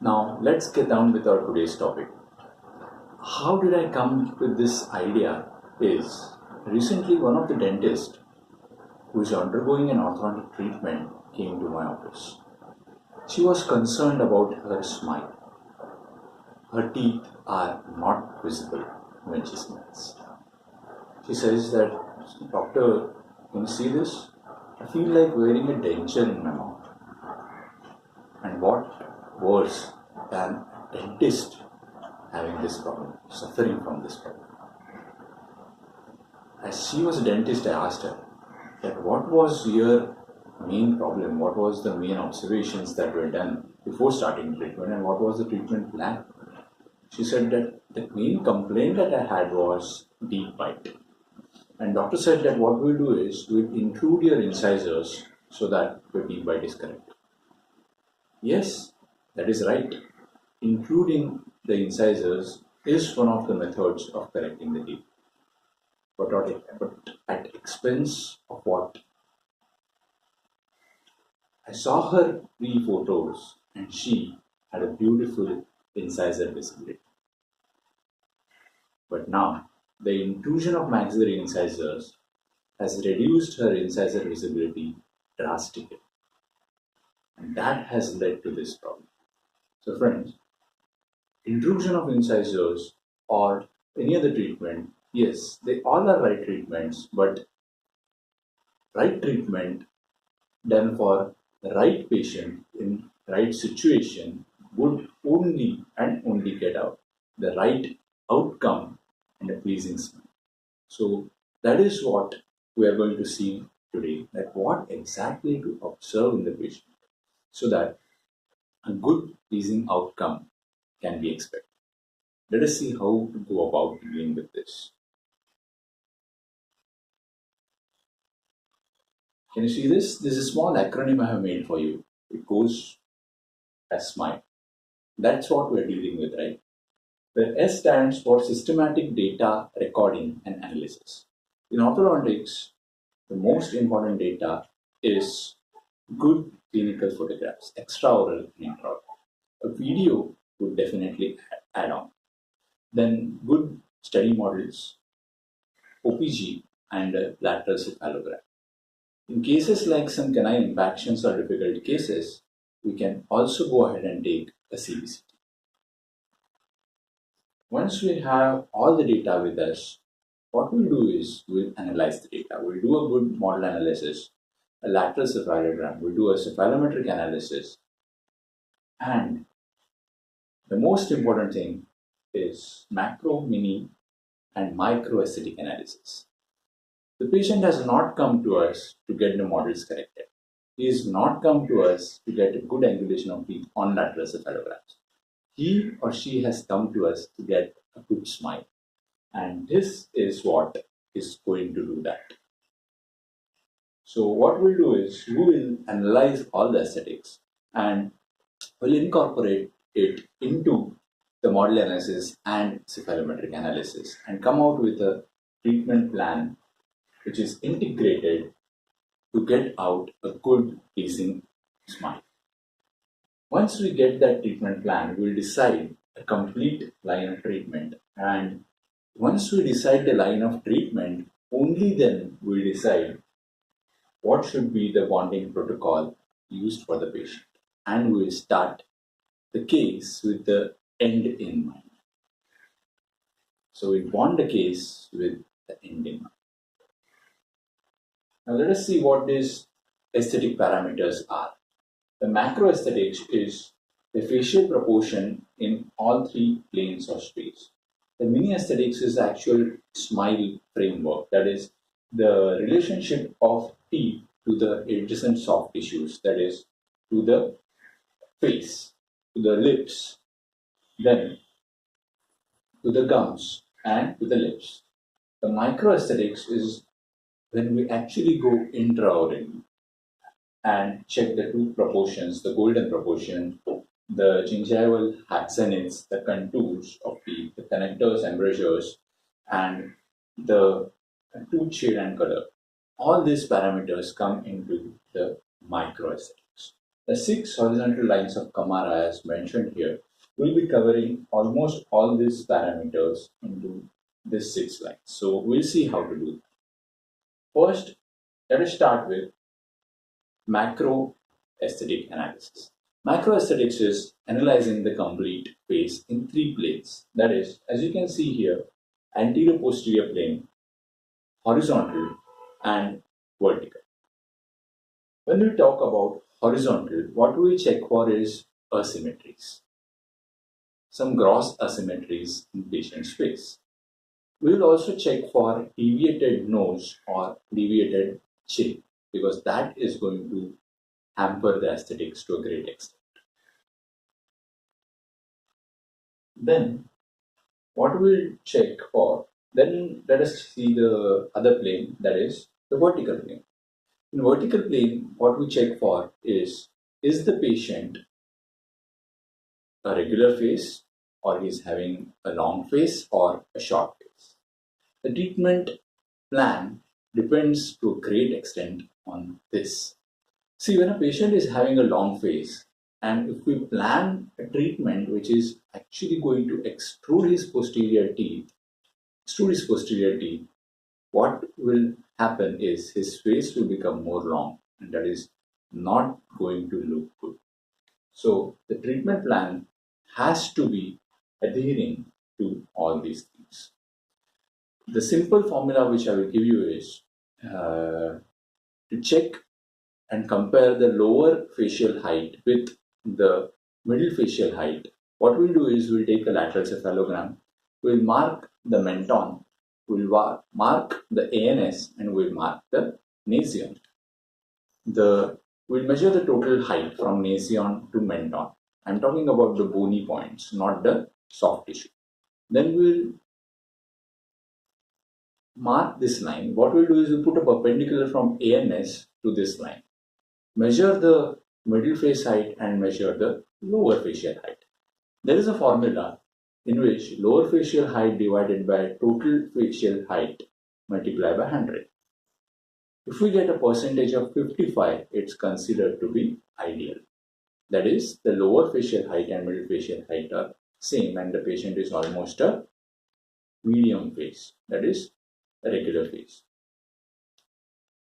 Now let's get down with our today's topic. How did I come with this idea is recently one of the dentists who is undergoing an orthodontic treatment came to my office. She was concerned about her smile. Her teeth are not visible when she smiles. She says that, Doctor, can you see this? I feel like wearing a denture in my mouth. And what worse than a dentist having this problem, suffering from this problem? As she was a dentist, I asked her that what was your main problem? What was the main observations that were done before starting treatment, and what was the treatment plan? She said that the main complaint that I had was deep bite. And doctor said that what we'll do is we'll include your incisors so that your deep bite is correct. Yes, that is right. Including the incisors is one of the methods of correcting the teeth. But at expense of what? I saw her pre-photos and she had a beautiful incisor visibility. But now, the inclusion of maxillary incisors has reduced her incisor visibility drastically. And that has led to this problem. So friends, intrusion of incisors or any other treatment, yes, they all are right treatments, but right treatment done for the right patient in right situation would only and only get out the right outcome and a pleasing smile. So that is what we are going to see today, that what exactly to observe in the patient so that a good pleasing outcome can be expected. Let us see how to go about dealing with this. Can you see this? This is a small acronym I have made for you. It goes as SMILE. That's what we're dealing with, right? The S stands for Systematic Data Recording and Analysis. In orthodontics, the most important data is good clinical photographs, extraoral and intraoral. A video would definitely add on. Then good study models, OPG, and a lateral cephalogram. In cases like some canine impactions or difficult cases, we can also go ahead and take a CBCT. Once we have all the data with us, what we'll do is we'll analyze the data. We'll do a good model analysis, a lateral cephalogram, we'll do a cephalometric analysis, and the most important thing is macro, mini, and micro aesthetic analysis. The patient has not come to us to get the models corrected. He has not come to us to get a good angulation of teeth on lateral cephalograms. He or she has come to us to get a good smile. And this is what is going to do that. So what we'll do is we will analyze all the aesthetics and we'll incorporate it into the model analysis and cephalometric analysis and come out with a treatment plan which is integrated to get out a good pleasing smile. Once we get that treatment plan, we'll decide a complete line of treatment. And once we decide the line of treatment, only then we'll decide what should be the bonding protocol used for the patient. And we'll start the case with the end in mind. So we bond the case with the end in mind. Now let us see what these aesthetic parameters are. The macro aesthetics is the facial proportion in all three planes of space. The mini aesthetics is the actual smile framework, that is the relationship of teeth to the adjacent soft tissues, that is to the face, to the lips, then to the gums and to the lips. The micro aesthetics is when we actually go intraorally and check the tooth proportions, the golden proportion, the gingival zeniths, the contours of teeth, the connectors, embrasures, and the tooth shade and color. All these parameters come into the microaesthetics. The 6 horizontal lines of Kamara, as mentioned here, will be covering almost all these parameters into these 6 lines. So we'll see how to do it. First, let us start with macro aesthetic analysis. Macro aesthetics is analyzing the complete face in 3 planes. That is, as you can see here, anterior posterior plane, horizontal, and vertical. When we talk about horizontal, what we check for is asymmetries, some gross asymmetries in patient's face. We will also check for deviated nose or deviated chin because that is going to hamper the aesthetics to a great extent. Then what we'll check for, then let us see the other plane, that is the vertical plane. In vertical plane, what we check for is the patient a regular face or he's having a long face or a short face. The treatment plan depends to a great extent on this. See, when a patient is having a long face, and if we plan a treatment which is actually going to extrude his posterior teeth, what will happen is his face will become more long, and that is not going to look good. So the treatment plan has to be adhering to all these things. The simple formula which I will give you is to check and compare the lower facial height with the middle facial height. What we'll do is we'll take a lateral cephalogram, we'll mark the menton, we'll mark the ANS, and we'll mark the nasion. We'll measure the total height from nasion to menton. I'm talking about the bony points, not the soft tissue. Then we'll mark this line. What we'll do is we'll put a perpendicular from ANS to this line. Measure the middle face height and measure the lower facial height. There is a formula in which lower facial height divided by total facial height multiplied by 100. If we get a percentage of 55, it's considered to be ideal. That is, the lower facial height and middle facial height are same and the patient is almost a medium face, that is, a regular face.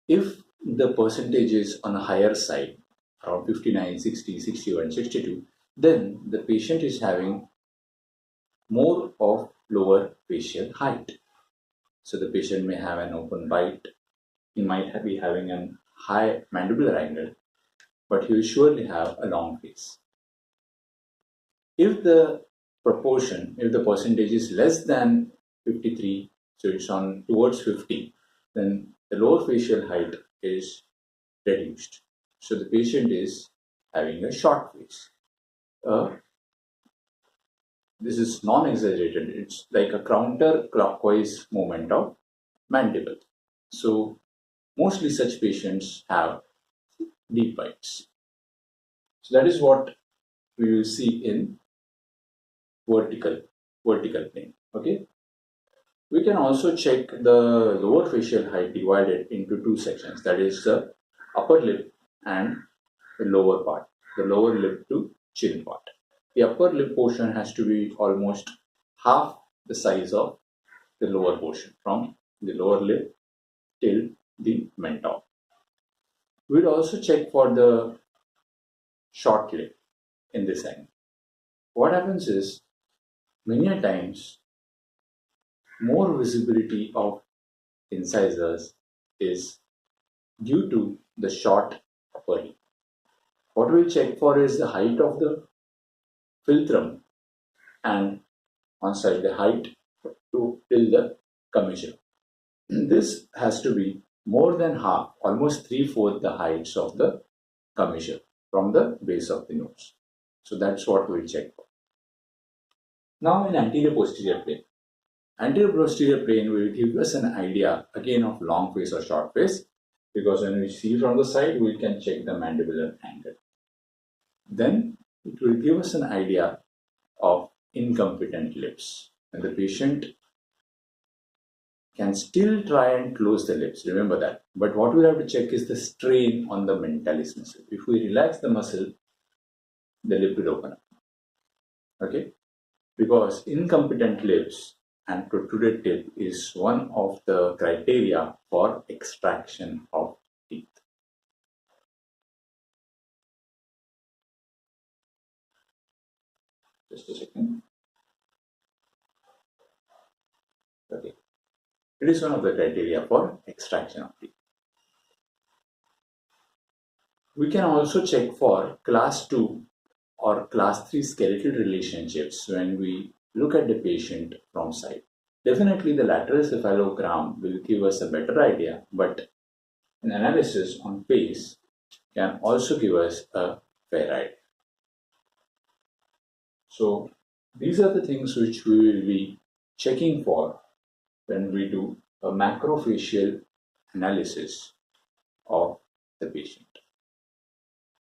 If the percentage is on a higher side, around 59, 60, 61, 62, then the patient is having more of lower facial height. So the patient may have an open bite, he might be having a high mandibular angle, but he will surely have a long face. If the percentage is less than 53, so it's on towards 50, then the lower facial height is reduced. So the patient is having a short face. This is non-exaggerated. It's like a counter-clockwise movement of mandible. So mostly such patients have deep bites. So that is what we will see in vertical plane. Okay. We can also check the lower facial height divided into 2 sections. That is the upper lip and the lower part, the lower lip to chin part. The upper lip portion has to be almost half the size of the lower portion, from the lower lip till the menton. We'll also check for the short lip in this angle. What happens is, many a times, more visibility of incisors is due to the short upper lip. What we'll check for is the height of the philtrum and on side the height to till the commissure. This has to be more than half, almost 3/4 the heights of the commissure from the base of the nose. So that's what we'll check for. Now in anterior posterior plane. Anterior posterior plane will give us an idea again of long face or short face, because when we see from the side we can check the mandibular angle. Then it will give us an idea of incompetent lips. When the patient can still try and close the lips. Remember that. But what we'll have to check is the strain on the mentalis muscle. If we relax the muscle, the lip will open up. Okay? Because incompetent lips and protruded tip is one of the criteria for extraction of teeth. Just a second. Okay. It is one of the criteria for extraction of teeth. We can also check for class 2 or class 3 skeletal relationships when we look at the patient from side. Definitely the lateral cephalogram will give us a better idea, but an analysis on face can also give us a fair idea. So these are the things which we will be checking for when we do a macrofacial analysis of the patient.